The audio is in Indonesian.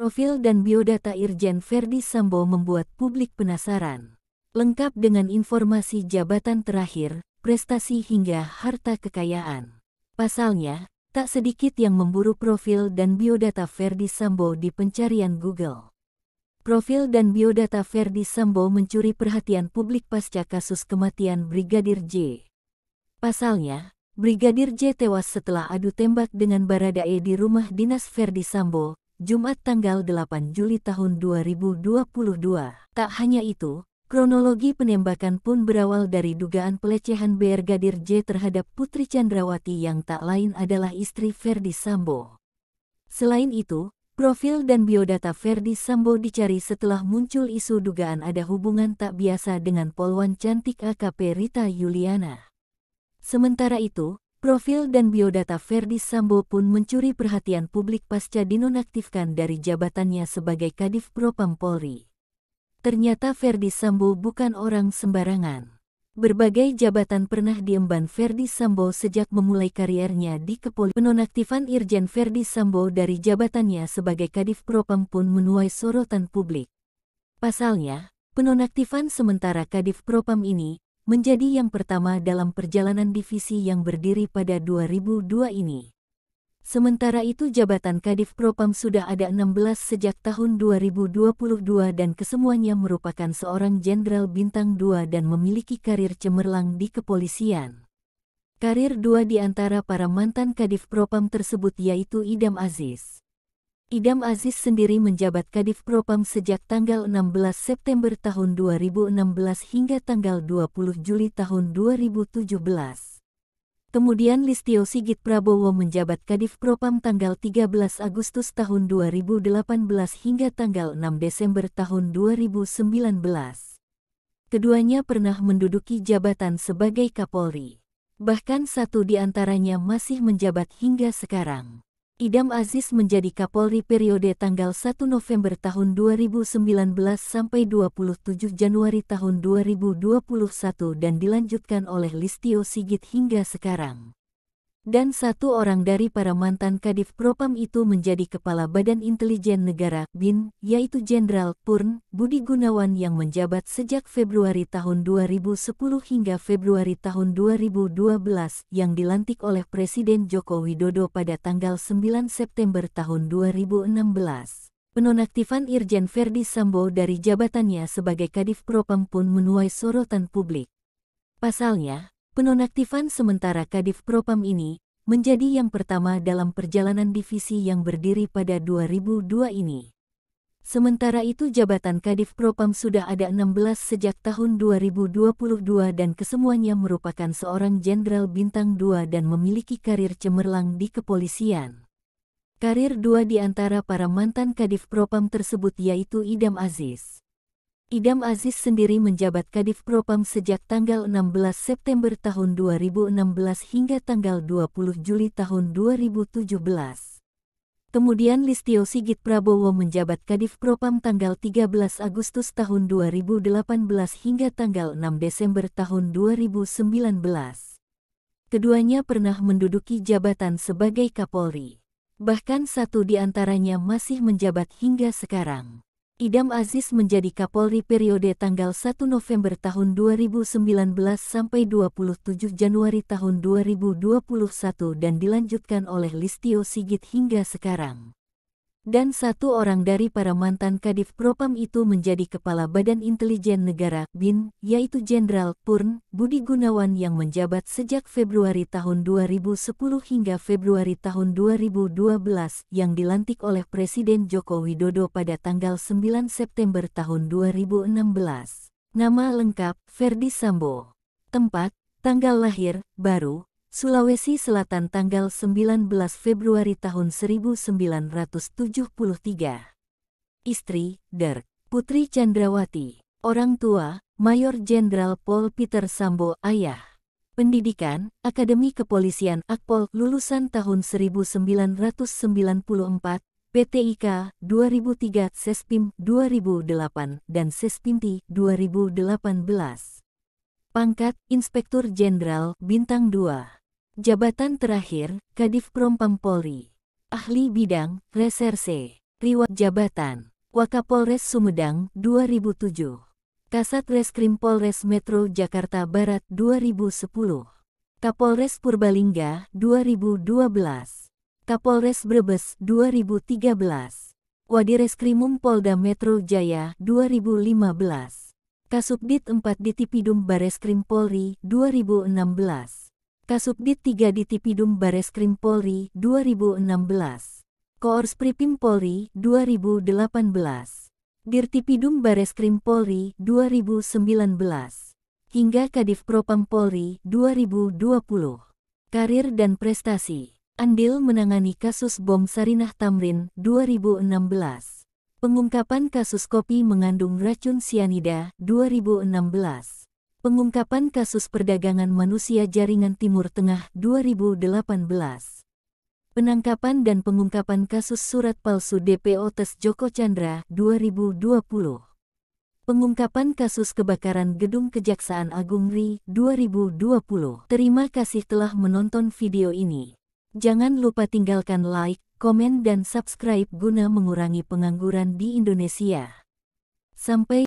Profil dan biodata Irjen Verdi Sambo membuat publik penasaran. Lengkap dengan informasi jabatan terakhir, prestasi hingga harta kekayaan. Pasalnya, tak sedikit yang memburu profil dan biodata Verdi Sambo di pencarian Google. Profil dan biodata Verdi Sambo mencuri perhatian publik pasca kasus kematian Brigadir J. Pasalnya, Brigadir J tewas setelah adu tembak dengan Baradae di rumah dinas Verdi Sambo, Jumat tanggal 8 Juli tahun 2022. Tak hanya itu, kronologi penembakan pun berawal dari dugaan pelecehan Brigadir J terhadap Putri Chandrawati yang tak lain adalah istri Verdi Sambo. Selain itu, profil dan biodata Verdi Sambo dicari setelah muncul isu dugaan ada hubungan tak biasa dengan polwan cantik AKP Rita Yuliana. Sementara itu, profil dan biodata Verdi Sambo pun mencuri perhatian publik pasca dinonaktifkan dari jabatannya sebagai Kadif Propam Polri. Ternyata Verdi Sambo bukan orang sembarangan. Berbagai jabatan pernah diemban Verdi Sambo sejak memulai kariernya di kepolisian. Penonaktifan Irjen Verdi Sambo dari jabatannya sebagai Kadif Propam pun menuai sorotan publik. Pasalnya, penonaktifan sementara Kadif Propam ini menjadi yang pertama dalam perjalanan divisi yang berdiri pada 2002 ini. Sementara itu jabatan Kadif Propam sudah ada 16 sejak tahun 2022 dan kesemuanya merupakan seorang jenderal bintang 2 dan memiliki karir cemerlang di kepolisian. Karir 2 di antara para mantan Kadif Propam tersebut yaitu Idam Aziz. Idam Aziz sendiri menjabat Kadif Propam sejak tanggal 16 September tahun 2016 hingga tanggal 20 Juli tahun 2017. Kemudian Listio Sigit Prabowo menjabat Kadif Propam tanggal 13 Agustus tahun 2018 hingga tanggal 6 Desember tahun 2019. Keduanya pernah menduduki jabatan sebagai Kapolri. Bahkan satu di antaranya masih menjabat hingga sekarang. Idam Aziz menjadi Kapolri periode tanggal 1 November tahun 2019 sampai 27 Januari tahun 2021 dan dilanjutkan oleh Listio Sigit hingga sekarang. Dan satu orang dari para mantan Kadif Propam itu menjadi Kepala Badan Intelijen Negara (BIN), yaitu Jenderal Purn Budi Gunawan yang menjabat sejak Februari tahun 2010 hingga Februari tahun 2012 yang dilantik oleh Presiden Joko Widodo pada tanggal 9 September tahun 2016. Penonaktifan Irjen Verdi Sambo dari jabatannya sebagai Kadif Propam pun menuai sorotan publik. Pasalnya, penonaktifan sementara Kadif Propam ini menjadi yang pertama dalam perjalanan divisi yang berdiri pada 2002 ini. Sementara itu jabatan Kadif Propam sudah ada 16 sejak tahun 2022 dan kesemuanya merupakan seorang jenderal bintang 2 dan memiliki karir cemerlang di kepolisian. Karir 2 di antara para mantan Kadif Propam tersebut yaitu Idam Aziz. Idam Aziz sendiri menjabat Kadif Propam sejak tanggal 16 September tahun 2016 hingga tanggal 20 Juli tahun 2017. Kemudian Listio Sigit Prabowo menjabat Kadif Propam tanggal 13 Agustus tahun 2018 hingga tanggal 6 Desember tahun 2019. Keduanya pernah menduduki jabatan sebagai Kapolri. Bahkan satu di antaranya masih menjabat hingga sekarang. Idam Aziz menjadi Kapolri periode tanggal 1 November tahun 2019 sampai 27 Januari tahun 2021 dan dilanjutkan oleh Listio Sigit hingga sekarang. Dan satu orang dari para mantan Kadif Propam itu menjadi Kepala Badan Intelijen Negara (BIN), yaitu Jenderal Purn Budi Gunawan yang menjabat sejak Februari tahun 2010 hingga Februari tahun 2012 yang dilantik oleh Presiden Joko Widodo pada tanggal 9 September tahun 2016. Nama lengkap Verdi Sambo. Tempat, tanggal lahir, Baru, Sulawesi Selatan tanggal 19 Februari tahun 1973. Istri, Derk. Putri Chandrawati. Orang tua, Mayor Jenderal Pol Peter Sambo. Ayah. Pendidikan, Akademi Kepolisian Akpol, lulusan tahun 1994, PTIK 2003, Sespim 2008, dan Sespimti 2018. Pangkat, Inspektur Jenderal, Bintang 2. Jabatan terakhir, Kadif Propam Polri. Ahli bidang, reserse. Riwayat Jabatan Wakapolres Sumedang 2007, Kasat Reskrim Polres Metro Jakarta Barat 2010, Kapolres Purbalingga 2012, Kapolres Brebes 2013, Wadireskrimum Polda Metro Jaya 2015, Kasubdit 4 Ditipidum Bareskrim Polri 2016, Kasubdit 3 Ditipidum Bareskrim Polri 2016, Koorsprim Polri 2018, Dirtipidum Bareskrim Polri 2019, hingga Kadif Propam Polri 2020. Karir dan prestasi. Andil menangani kasus bom Sarinah Tamrin 2016. Pengungkapan kasus kopi mengandung racun sianida 2016. Pengungkapan kasus perdagangan manusia jaringan Timur Tengah 2018. Penangkapan dan pengungkapan kasus surat palsu DPO tes Joko Chandra 2020. Pengungkapan kasus kebakaran gedung Kejaksaan Agung RI 2020. Terima kasih telah menonton video ini. Jangan lupa tinggalkan like, komen dan subscribe guna mengurangi pengangguran di Indonesia. Sampai